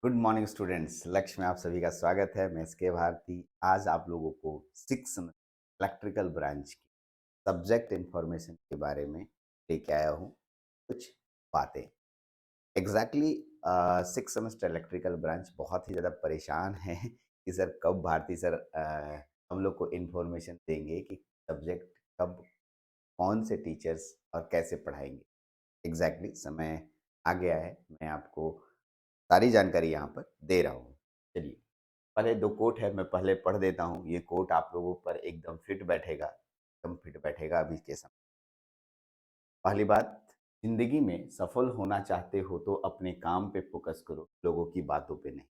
Good morning students. लक्ष्य में आप सभी का स्वागत है। मैं एसके भारती। आज आप लोगों को सिक्स इलेक्ट्रिकल ब्रांच की सब्जेक्ट इंफॉर्मेशन के बारे में लेके आया हूँ कुछ बातें। Exactly six semester electrical branch बहुत ही ज़्यादा परेशान है कि सर कब भारती सर हम लोग को इंफॉर्मेशन देंगे कि सब्जेक्ट कब कौन से टीचर्स और कैसे पढ़ाएंगे। समय आ गया है। मैं आपको सारी जानकारी यहाँ पर दे रहा हूँ। चलिए, पहले 2 कोट है, मैं पहले पढ़ देता हूँ। ये कोट आप लोगों पर एकदम फिट बैठेगा अभी के समय। पहली बात, ज़िंदगी में सफल होना चाहते हो तो अपने काम पे फ़ोकस करो, लोगों की बातों पे नहीं।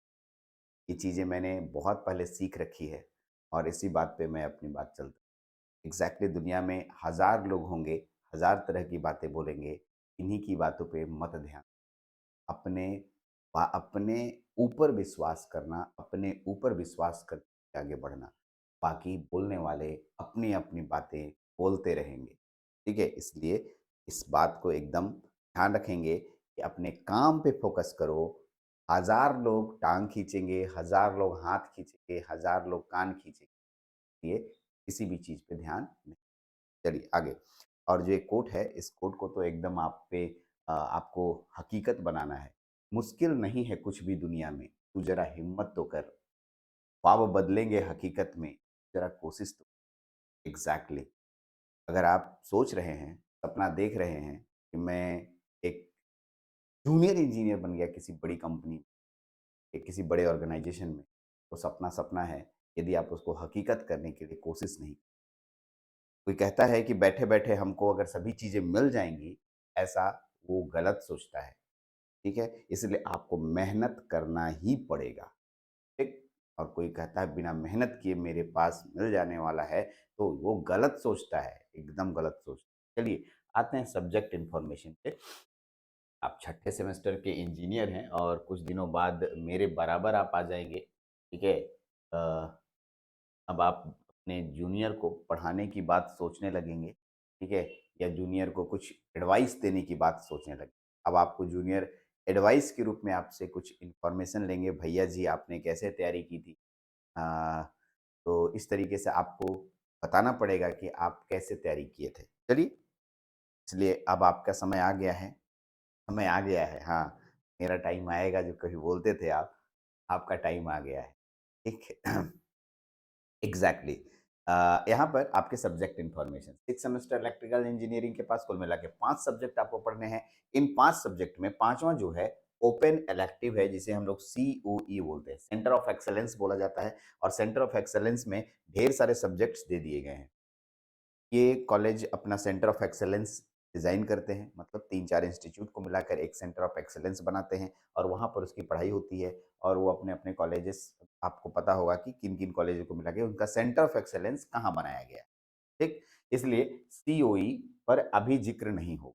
ये चीज़ें मैंने बहुत पहले सीख रखी है और इसी बात पे मैं अपनी बात चलता हूँ। दुनिया में हज़ार लोग होंगे, हज़ार तरह की बातें बोलेंगे, इन्हीं की बातों पे मत ध्यान। अपने अपने ऊपर विश्वास करना, अपने ऊपर विश्वास करके आगे बढ़ना। बाकी बोलने वाले अपनी-अपनी बातें बोलते रहेंगे, ठीक है? इसलिए इस बात को एकदम ध्यान रखेंगे कि अपने काम पे फ़ोकस करो। हज़ार लोग टाँग खींचेंगे, हज़ार लोग हाथ खींचेंगे, हज़ार लोग कान खींचेंगे, ये किसी भी चीज़ पे ध्यान नहीं। चलिए आगे। और जो ये कोट है, इस कोट को तो एकदम आप पे आपको हकीकत बनाना है। मुश्किल नहीं है कुछ भी दुनिया में, तू ज़रा हिम्मत तो कर। ख्वाब बदलेंगे हकीकत में, ज़रा कोशिश तो। एग्ज़ैक्टली। अगर आप सोच रहे हैं, सपना देख रहे हैं कि मैं एक जूनियर इंजीनियर बन गया किसी बड़ी कंपनी में, या किसी बड़े ऑर्गेनाइज़ेशन में, तो सपना सपना है, यदि आप उसको हकीकत करने के लिए कोशिश नहीं। कोई कहता है कि बैठे-बैठे हमको अगर सभी चीज़ें मिल जाएँगी, ऐसा वो गलत सोचता है, ठीक है? इसलिए आपको मेहनत करना ही पड़ेगा, ठीक? और कोई कहता है बिना मेहनत किए मेरे पास मिल जाने वाला है, तो वो गलत सोचता है, एकदम गलत सोचता है। चलिए, आते हैं सब्जेक्ट इन्फॉर्मेशन पे। आप छठे सेमेस्टर के इंजीनियर हैं और कुछ दिनों बाद मेरे बराबर आप आ जाएँगे, ठीक है? अ अब आप अपने जूनियर को पढ़ाने की बात सोचने लगेंगे, ठीक है? या जूनियर को कुछ एडवाइस देने की बात सोचने लगे। अब आपको जूनियर एडवाइस के रूप में आपसे कुछ इन्फॉर्मेशन लेंगे, भैया जी आपने कैसे तैयारी की थी? अ, तो इस तरीके से आपको बताना पड़ेगा कि आप कैसे तैयारी किए थे। चलिए, इसलिए अब आपका समय आ गया है। समय आ गया है, हाँ, मेरा टाइम आएगा जो कभी बोलते थे आप, आपका टाइम आ गया है, ठीक है? एग्ज़ैक्टली। यहाँ पर आपके subject information, 6 semester electrical engineering के पास कुल मिला के 5 सब्जेक्ट आपको पढ़ने हैं। इन 5 सब्जेक्ट में 5वाँ जो है ओपन इलेक्टिव है, जिसे हम लोग सीओई बोलते हैं, सेंटर ऑफ एक्सीलेंस बोला जाता है। और सेंटर ऑफ एक्सीलेंस में ढेर सारे सब्जेक्ट्स दे दिए गए हैं। ये कॉलेज अपना सेंटर ऑफ एक्सीलेंस डिज़ाइन करते हैं, मतलब 3-4 इंस्टीट्यूट को मिलाकर एक सेंटर ऑफ एक्सीलेंस बनाते हैं और वहाँ पर उसकी पढ़ाई होती है। और वो अपने-अपने कॉलेजेस, आपको पता होगा कि किन-किन कॉलेजों को मिला के उनका सेंटर ऑफ एक्सीलेंस कहाँ बनाया गया है, ठीक? इसलिए सीओई पर अभी ज़िक्र नहीं हो।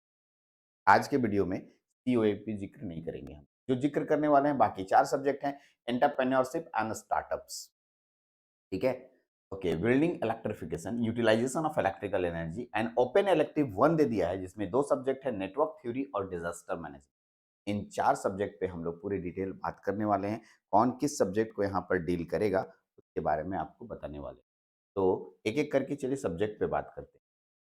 आज के वीडियो में सीओई पे ज़िक्र नहीं करेंगे हम। जो ज़िक्र करने वाले हैं बाकी 4 सब्जेक्ट हैं, एंटरप्रेन्योरशिप एंड स्टार्टअप्स, ठीक है? Okay, building electrification, utilisation of electrical energy and open elective 1 दे दिया है, जिसमें 2 सब्जेक्ट है, नेटवर्क थ्योरी और डिजास्टर मैनेजमेंट। इन 4 सब्जेक्ट पे हम लोग पूरी डिटेल बात करने वाले हैं। कौन किस सब्जेक्ट को यहाँ पर डील करेगा, उसके बारे में आपको बताने वाले हैं। तो एक-एक करके चलिए सब्जेक्ट पे बात करते हैं।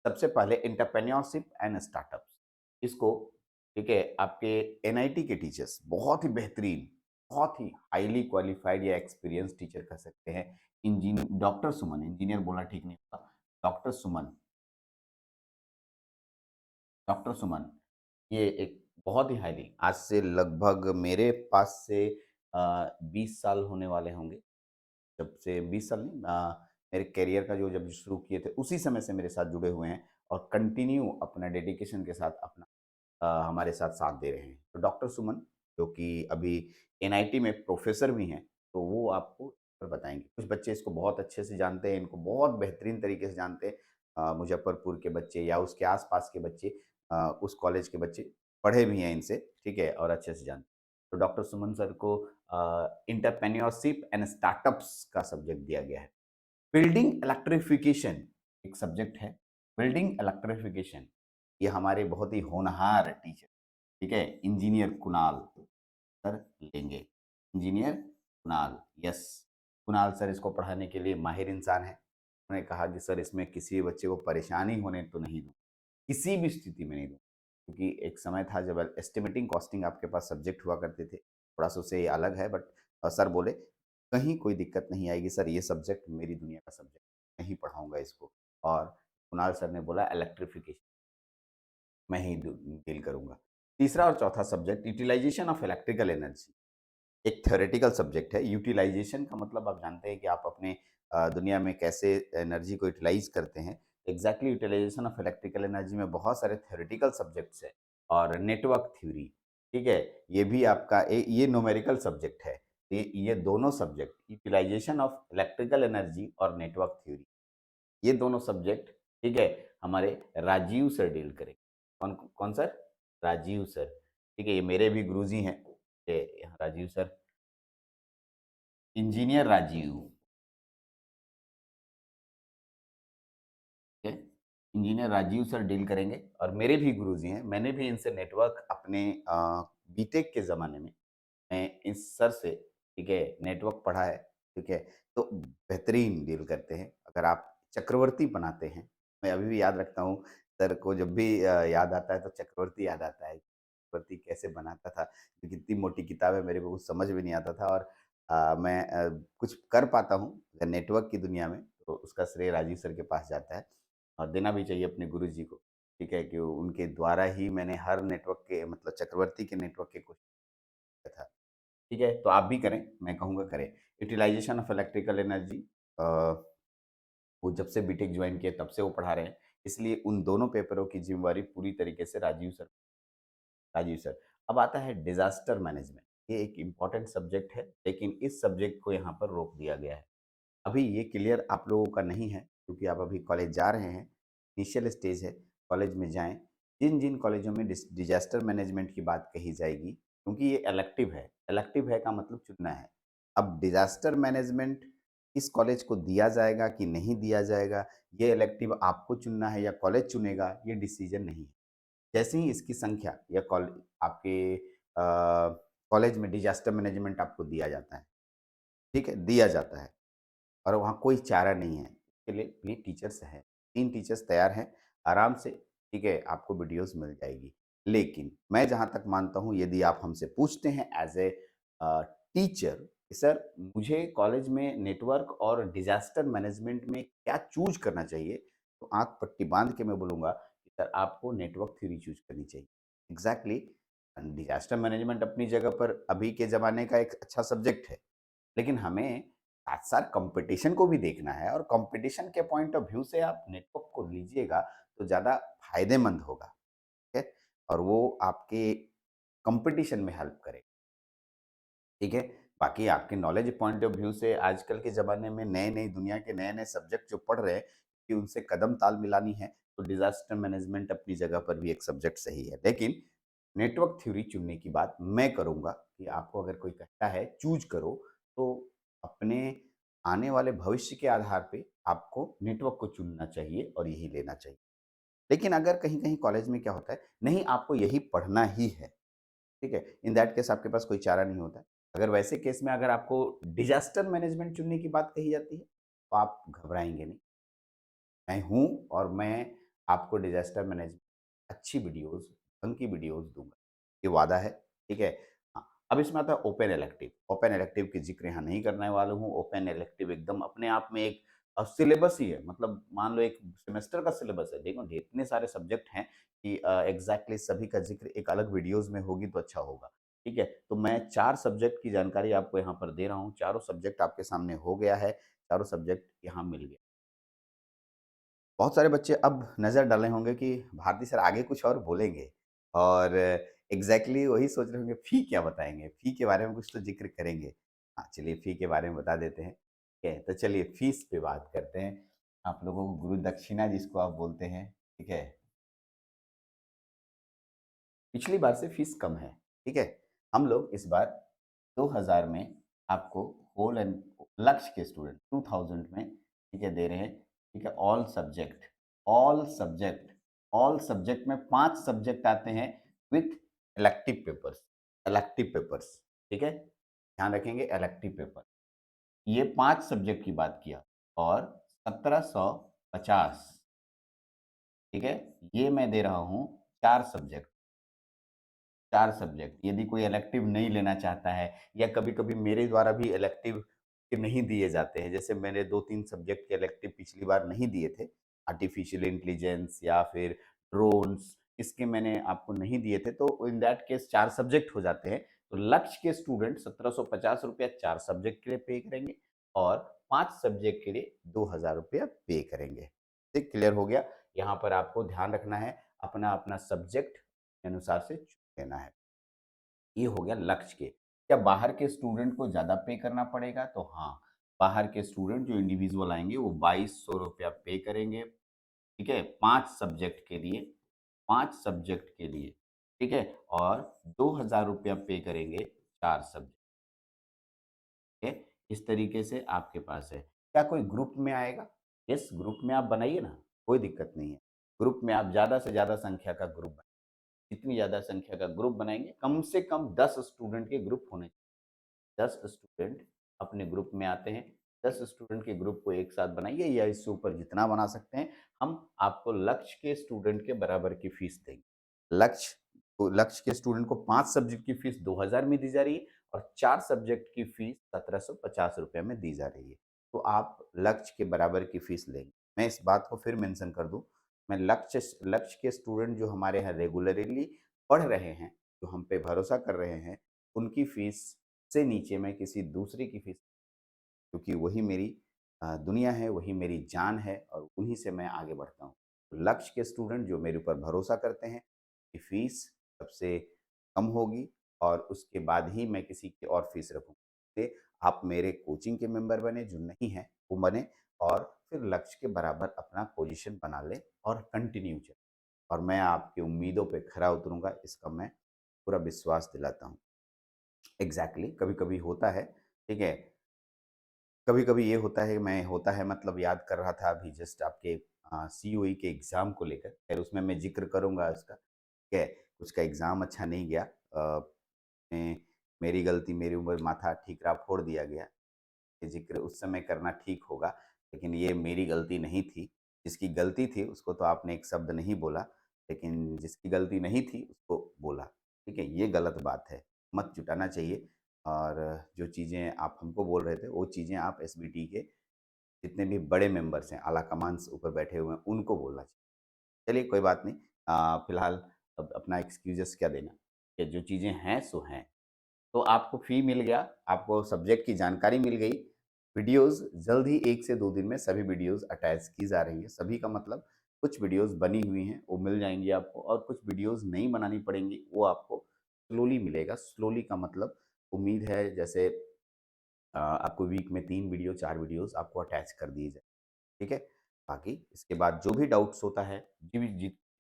सबसे पहले एंटरप्रेन्योरशिप एंड स्टार्टअप्स। इसको, ठीक है, आपके एनआईटी के टीचर्स बहुत ही बेहतरीन, बहुत ही हाईली क्वालिफाइड या एक्सपीरियंस टीचर कह सकते हैं। डॉक्टर सुमन, इंजीनियर बोलना ठीक नहीं होगा, डॉक्टर सुमन, डॉक्टर सुमन, ये एक बहुत ही हाईली, आज से लगभग मेरे पास से 20 साल होने वाले होंगे, जब से 20 साल नहीं, मेरे करियर का जो जब शुरू किए थे उसी समय से मेरे साथ जुड़े हुए हैं और कंटिन्यू अपना डेडिकेशन के साथ अपना हमारे साथ साथ दे रहे हैं। तो डॉक्टर सुमन, जो कि अभी एनआईटी में प्रोफ़ेसर भी हैं, तो वो आपको बताएँगे। कुछ बच्चे इसको बहुत अच्छे से जानते हैं, इनको बहुत बेहतरीन तरीके से जानते हैं। मुज़फ़्फ़रपुर के बच्चे या उसके आस-पास के बच्चे, उस कॉलेज के बच्चे पढ़े भी हैं इनसे, ठीक है? और अच्छे से जानते हैं। तो डॉक्टर सुमन सर को एंटरप्रेन्योरशिप एंड स्टार्टअप्स का सब्जेक्ट दिया गया है। बिल्डिंग इलेक्ट्रिफिकेशन एक सब्जेक्ट है। बिल्डिंग इलेक्ट्रिफिकेशन, ये हमारे बहुत ही होनहार टीचर, ठीक है, इंजीनियर कुणाल सर लेंगे। Engineer Kunal, yes, Kunal sir इसको पढ़ाने के लिए माहिर इंसान है। उन्होंने कहा कि सर इसमें किसी भी बच्चे को परेशानी होने तो नहीं दूँ, किसी भी स्थिति में नहीं दूँ। क्योंकि एक समय था जब एस्टिमेटिंग कॉस्टिंग आपके पास सब्जेक्ट हुआ करते थे, थोड़ा-सा उससे ये अलग है, बट सर बोले कहीं कोई दिक्कत नहीं आएगी सर, ये सब्जेक्ट मेरी दुनिया का सब्जेक्ट, नहीं पढ़ाऊँगा इसको। और कुणाल सर ने बोला इलेक्ट्रिफिकेशन मैं ही डील करूँगा। तीसरा और चौथा subject utilization of electrical energy, एक थ्योरेटिकल सब्जेक्ट है। यूटिलाइजेशन का मतलब आप जानते हैं कि आप अपने दुनिया में कैसे एनर्जी को यूटिलाइज़ करते हैं। Exactly utilization of electrical energy में बहुत सारे थ्योरेटिकल सब्जेक्ट्स हैं और नेटवर्क थ्योरी, ठीक है? ये भी आपका ये न्यूमेरिकल सब्जेक्ट है। ये दोनों subject utilization of electrical energy और नेटवर्क थ्योरी, ये दोनों सब्जेक्ट, ठीक है, हमारे राजीव सर डील करेंगे। कौन कौन सर? राजीव सर, ठीक है, ये मेरे भी गुरुजी हैं, ये राजीव सर, इंजीनियर राजीव, ठीक है? इंजीनियर राजीव सर डील करेंगे और मेरे भी गुरुजी हैं, मैंने भी इनसे नेटवर्क अपने बीटेक के ज़माने में मैं इस सर से, ठीक है, नेटवर्क पढ़ा है, ठीक है? तो बेहतरीन डील करते हैं। अगर आप चक्रवर्ती बनाते हैं, मैं अभी भी याद रखता हूँ सर को जब भी याद आता है तो चक्रवर्ती याद आता है। चक्रवर्ती कैसे बनाता था, क्योंकि इतनी मोटी किताब है मेरे को कुछ समझ भी नहीं आता था और मैं कुछ कर पाता हूँ अगर नेटवर्क की दुनिया में तो उसका श्रेय राजीव सर के पास जाता है और देना भी चाहिए अपने गुरुजी को, ठीक है? कि उनके द्वारा ही मैंने हर नेटवर्क के मतलब चक्रवर्ती के नेटवर्क के क्वेश्चन किया था। ठीक है? तो आप भी करें, मैं कहूँगा करें। यूटिलाइज़ेशन ऑफ इलेक्ट्रिकल एनर्जी अ, वो जब से बीटेक जॉइन किए तब से वो पढ़ा रहे हैं, इसलिए उन दोनों पेपरों की ज़िम्मेवारी पूरी तरीके से राजीव सर। अब आता है डिज़ास्टर मैनेजमेंट, ये एक इम्पोर्टेंट सब्जेक्ट है, लेकिन इस सब्जेक्ट को यहाँ पर रोक दिया गया है। अभी ये क्लियर आप लोगों का नहीं है क्योंकि आप अभी कॉलेज जा रहे हैं, इनिशियल स्टेज है, कॉलेज में जाएँ। जिन-जिन कॉलेजों में डिज़ास्टर मैनेजमेंट की बात कही जाएगी, क्योंकि ये इलेक्टिव है का मतलब चुनना है। अब डिज़ास्टर मैनेजमेंट किस कॉलेज को दिया जाएगा कि नहीं दिया जाएगा, ये इलेक्टिव आपको चुनना है या कॉलेज चुनेगा, ये डिसीज़न नहीं है। जैसे ही इसकी संख्या या आपके कॉलेज में डिज़ास्टर मैनेजमेंट आपको दिया जाता है, ठीक है? दिया जाता है। और वहाँ कोई चारा नहीं है। इसके लिए भी टीचर्स हैं, 3 टीचर्स तैयार हैं, आराम से, ठीक है, आपको वीडियोज़ मिल जाएगी। लेकिन मैं जहाँ तक मानता हूँ यदि आप हमसे पूछते हैं एज़ ए टीचर कि सर मुझे कॉलेज में नेटवर्क और डिज़ास्टर मैनेजमेंट में क्या चूज़ करना चाहिए? तो आँख पट्टी बाँध के मैं बोलूँगा कि सर आपको नेटवर्क थ्योरी चूज़ करनी चाहिए। एग्ज़ैक्टली डिज़ास्टर मैनेजमेंट अपनी जगह पर अभी के ज़माने का एक अच्छा सब्जेक्ट है। लेकिन हमें साथ-साथ कॉम्पिटिशन को भी देखना है और कॉम्पिटिशन के पॉइंट ऑफ व्यू से आप नेटवर्क को लीजिएगा तो ज़्यादा फ़ायदेमंद होगा, ठीक है? और वो आपके कॉम्पिटिशन में हेल्प करेगा, ठीक है? बाकी आपके नॉलेज पॉइंट ऑफ व्यू से आजकल के ज़माने में नए-नई दुनिया के नए-नए सब्जेक्ट जो पढ़ रहे हैं कि उनसे कदम ताल मिलानी है, तो डिज़ास्टर मैनेजमेंट अपनी जगह पर भी एक सब्जेक्ट सही है। लेकिन नेटवर्क थ्योरी चुनने की बात मैं करूँगा कि आपको अगर कोई कहता है चूज़ करो, तो अपने आने वाले भविष्य के आधार पे आपको नेटवर्क को चुनना चाहिए और यही लेना चाहिए। लेकिन अगर कहीं-कहीं कॉलेज में क्या होता है, नहीं आपको यही पढ़ना ही है, ठीक है? इन दैट केस आपके पास कोई चारा नहीं होता है। अगर वैसे केस में अगर आपको डिज़ास्टर मैनेजमेंट चुनने की बात कही जाती है, तो आप घबराएँगे नहीं। मैं हूँ और मैं आपको डिज़ास्टर मैनेजमेंट अच्छी वीडियोज़, ढंग की वीडियोज़ दूँगा। ये वादा है, ठीक है? हाँ, अब इसमें आता है ओपन इलेक्टिव। ओपन इलेक्टिव की ज़िक्र यहाँ नहीं करने वाला हूँ। ओपन इलेक्टिव एकदम अपने आप में एक सिलेबस ही है। मतलब मान लो एक सेमेस्टर का सिलेबस है। देखो इतने सारे सब्जेक्ट हैं कि एग्ज़ैक्टली सभी का ज़िक्र एक अलग वीडियोज़ में होगी तो अच्छा होगा, ठीक है? तो मैं 4 सब्जेक्ट की जानकारी आपको यहाँ पर दे रहा हूँ। चारों सब्जेक्ट आपके सामने हो गया है, चारों सब्जेक्ट यहाँ मिल गया। बहुत सारे बच्चे अब नज़र डाले होंगे कि भारती सर आगे कुछ और बोलेंगे और एग्ज़ैक्टली वही सोच रहे होंगे फ़ी क्या बताएँगे? फ़ी के बारे में कुछ तो ज़िक्र करेंगे। हाँ, चलिए फ़ी के बारे में बता देते हैं, ठीक है? तो चलिए फ़ीस पे बात करते हैं। आप लोगों को गुरु दक्षिणा जिसको आप बोलते हैं, ठीक है? पिछली बार से फ़ीस कम है, ठीक है? हम लोग इस बार 2000 में आपको होल एंड लक्ष्य के स्टूडेंट 2000 में, ठीक है, दे रहे हैं, ठीक है? ऑल सब्जेक्ट में 5 सब्जेक्ट आते हैं विथ इलेक्टिव पेपर्स, ठीक है? ध्यान रखेंगे इलेक्टिव पेपर। ये 5 सब्जेक्ट की बात किया और 1750, ठीक है? ये मैं दे रहा हूँ 4 सब्जेक्ट। 4 सब्जेक्ट यदि कोई इलेक्टिव नहीं लेना चाहता है या कभी-कभी मेरे द्वारा भी इलेक्टिव के नहीं दिए जाते हैं, जैसे मैंने 2-3 सब्जेक्ट के इलेक्टिव पिछली बार नहीं दिए थे, आर्टिफिशियल इंटेलिजेंस या फिर ड्रोन्स, इसके मैंने आपको नहीं दिए थे, तो इन दैट केस 4 सब्जेक्ट हो जाते हैं। तो लक्ष्य के स्टूडेंट ₹1750 4 सब्जेक्ट के लिए पे करेंगे और 5 सब्जेक्ट के लिए ₹2000 पे करेंगे। ठीक, क्लियर हो गया? यहाँ पर आपको ध्यान रखना है, अपना-अपना सब्जेक्ट के अनुसार से लेना है। ये हो गया लक्ष्य के। क्या बाहर के स्टूडेंट को ज़्यादा पे करना पड़ेगा? तो हाँ, बाहर के स्टूडेंट जो इंडिविजुअल आएँगे वो ₹2200 पे करेंगे, ठीक है? 5 सब्जेक्ट के लिए, 5 सब्जेक्ट के लिए, ठीक है? और ₹2000 पे करेंगे 4 सब्जेक्ट, ठीक है? इस तरीके से आपके पास है। क्या कोई ग्रुप में आएगा? यस, ग्रुप में आप बनाइए ना, कोई दिक्कत नहीं है। ग्रुप में आप ज़्यादा से ज़्यादा संख्या का ग्रुप, जितनी ज़्यादा संख्या का ग्रुप बनाएँगे, कम से कम 10 स्टूडेंट के ग्रुप होने, 10 स्टूडेंट अपने ग्रुप में आते हैं, 10 स्टूडेंट के ग्रुप को एक साथ बनाइए या इससे ऊपर जितना बना सकते हैं, हम आपको लक्ष्य के स्टूडेंट के बराबर की फीस देंगे। लक्ष्य के स्टूडेंट को 5 सब्जेक्ट की फीस 2000 में दी जा रही है और 4 सब्जेक्ट की फीस ₹1750 में दी जा रही है। तो आप लक्ष्य के बराबर की फीस लेंगे। मैं इस बात को फिर मेंशन कर दूँ, मैं लक्ष्य के स्टूडेंट जो हमारे यहाँ रेगुलरली पढ़ रहे हैं, जो हम पे भरोसा कर रहे हैं, उनकी फीस से नीचे मैं किसी दूसरे की फीस, क्योंकि वही मेरी दुनिया है, वही मेरी जान है और उन्हीं से मैं आगे बढ़ता हूँ। तो लक्ष्य के स्टूडेंट जो मेरे ऊपर भरोसा करते हैं, की फीस सबसे कम होगी और उसके बाद ही मैं किसी की और फीस रखूँगा। ते आप मेरे कोचिंग के मेंबर बने, जो नहीं हैं, वो बने और फिर लक्ष्य के बराबर अपना पोज़ीशन बना लें और कंटिन्यू चलें और मैं आपकी उम्मीदों पे खरा उतरूँगा, इसका मैं पूरा विश्वास दिलाता हूँ। एग्ज़ैक्टली, कभी-कभी होता है, ठीक है? कभी-कभी ये होता है मतलब याद कर रहा था अभी जस्ट आपके सीओई के एग्ज़ाम को लेकर, ख़ैर उसमें मैं ज़िक्र करूँगा उसका, ठीक है? उसका एग्ज़ाम अच्छा नहीं गया, में मेरी गलती, मेरे ऊपर माथा ठीकरा फोड़ दिया गया। ये ज़िक्र उस समय करना ठीक होगा, लेकिन ये मेरी गलती नहीं थी। जिसकी गलती थी उसको तो आपने एक शब्द नहीं बोला, लेकिन जिसकी गलती नहीं थी उसको बोला, ठीक है? ये गलत बात है, मत जुटाना चाहिए और जो चीज़ें आप हमको बोल रहे थे, वो चीज़ें आप एसबीटी के जितने भी बड़े मेंबर्स हैं, आला कमांड्स ऊपर बैठे हुए हैं, उनको बोलना चाहिए। चलिए कोई बात नहीं, फिलहाल अब अपना एक्सक्यूज़ेज़ क्या देना, कि जो चीज़ें हैं सो हैं। तो आपको फ़ी मिल गया, आपको सब्जेक्ट की जानकारी मिल गई। वीडियोज़ जल्द ही 1 से 2 दिन में सभी वीडियोज़ अटैच की जा रही हैं। सभी का मतलब कुछ वीडियोज़ बनी हुई हैं, वो मिल जाएँगी आपको और कुछ वीडियोज़ नहीं बनानी पड़ेंगी, वो आपको स्लोली मिलेगा। स्लोली का मतलब उम्मीद है जैसे आपको वीक में 3 वीडियो, 4 वीडियोज़ आपको अटैच कर दिए जाएँ, ठीक है? बाकी इसके बाद जो भी डाउट्स होता है, किसी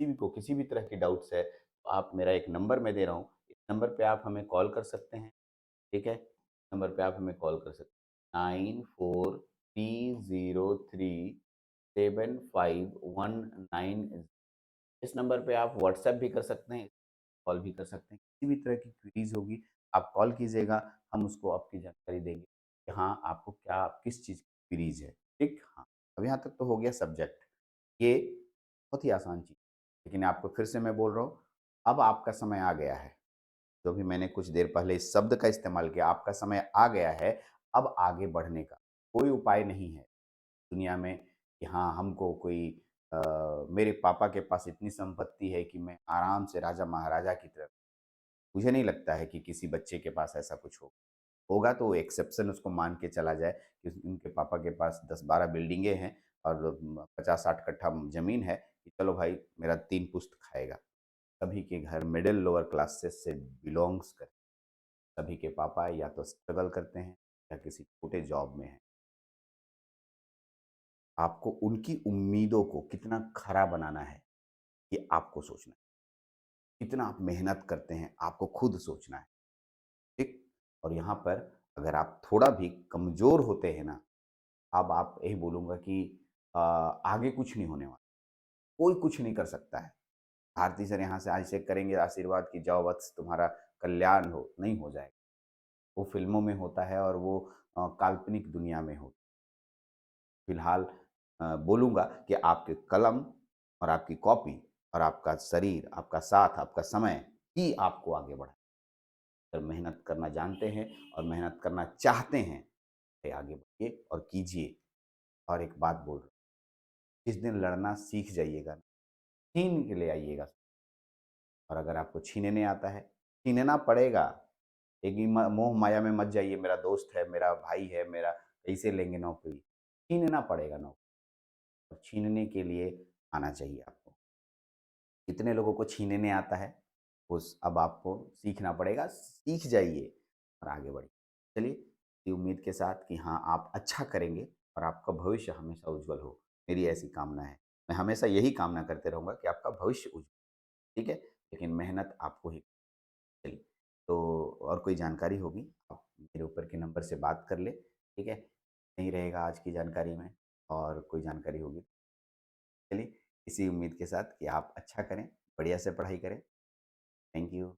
भी को किसी भी तरह की डाउट्स है, तो आप मेरा एक नंबर मैं दे रहा हूँ, इस नंबर पे आप हमें कॉल कर सकते हैं। ठीक है? नंबर पे आप हमें कॉल कर सकते हैं 9430375191। इस नंबर पे आप व्हाट्सएप भी कर सकते हैं, कॉल भी कर सकते हैं। किसी भी तरह की क्वेरीज़ होगी, आप कॉल कीजिएगा, हम उसको आपकी जानकारी देंगे कि हाँ, आपको क्या किस चीज़ की क्वेरीज़ है। ठीक? हाँ, अब यहाँ तक तो हो गया सब्जेक्ट। ये बहुत ही आसान चीज़, लेकिन आपको फिर से मैं बोल रहा हूँ, अब आपका समय आ गया है। जो भी मैंने कुछ देर पहले इस शब्द का इस्तेमाल किया, आपका समय आ गया है अब आगे बढ़ने का। कोई उपाय नहीं है दुनिया में कि हाँ, हमको कोई मेरे पापा के पास इतनी संपत्ति है कि मैं आराम से राजा-महाराजा की तरह, मुझे नहीं लगता है कि किसी बच्चे के पास ऐसा कुछ हो। होगा तो एक्सेप्शन उसको मान के चला जाए कि उनके पापा के पास 10-12 बिल्डिंगें हैं और 50-60 कट्ठा ज़मीन है कि चलो भाई मेरा 3 पुश्त खाएगा। सभी के घर मिडल लोअर क्लासेस से बिलॉन्ग्स करते हैं। सभी के पापा या तो स्ट्रगल करते हैं या किसी छोटे जॉब में हैं। आपको उनकी उम्मीदों को कितना खरा बनाना है, ये आपको सोचना है। कितना आप मेहनत करते हैं, आपको खुद सोचना है, ठीक? और यहाँ पर अगर आप थोड़ा भी कमज़ोर होते हैं ना, अब आप यही बोलूँगा कि आगे कुछ नहीं होने वाला, कोई कुछ नहीं कर सकता है। भारती सर यहाँ से अभिषेक करेंगे आशीर्वाद कि जाओ वत्स तुम्हारा कल्याण हो, नहीं हो जाएगा। वो फ़िल्मों में होता है और वो काल्पनिक दुनिया में हो। फ़िलहाल बोलूँगा कि आपके कलम और आपकी कॉपी और आपका शरीर, आपका साथ, आपका समय ही आपको आगे बढ़ाए। अगर मेहनत करना जानते हैं और मेहनत करना चाहते हैं, तो आगे बढ़िए और कीजिए। और एक बात बोल रहा हूँ, जिस दिन लड़ना सीख जाइएगा, छीन के ले आइएगा। और अगर आपको छीनने आता है, छीनना पड़ेगा। एक ही मोह माया में मत जाइए, मेरा दोस्त है, मेरा भाई है, मेरा कैसे लेंगे नौकरी। छीनना पड़ेगा नौकरी, और छीनने के लिए आना चाहिए आपको। कितने लोगों को छीनने आता है, उस अब आपको सीखना पड़ेगा, सीख जाइए और आगे बढ़िए। चलिए, इसी उम्मीद के साथ कि हाँ, आप अच्छा करेंगे और आपका भविष्य हमेशा उज्जवल हो, मेरी ऐसी कामना है। मैं हमेशा यही कामना करते रहूँगा कि आपका भविष्य उज्जवल, ठीक है? लेकिन मेहनत आपको ही। चलिए, तो और कोई जानकारी होगी, आप मेरे ऊपर के नंबर से बात कर लें, ठीक है? नहीं रहेगा आज की जानकारी में, और कोई जानकारी होगी, चलिए, इसी उम्मीद के साथ कि आप अच्छा करें, बढ़िया से पढ़ाई करें। Thank you.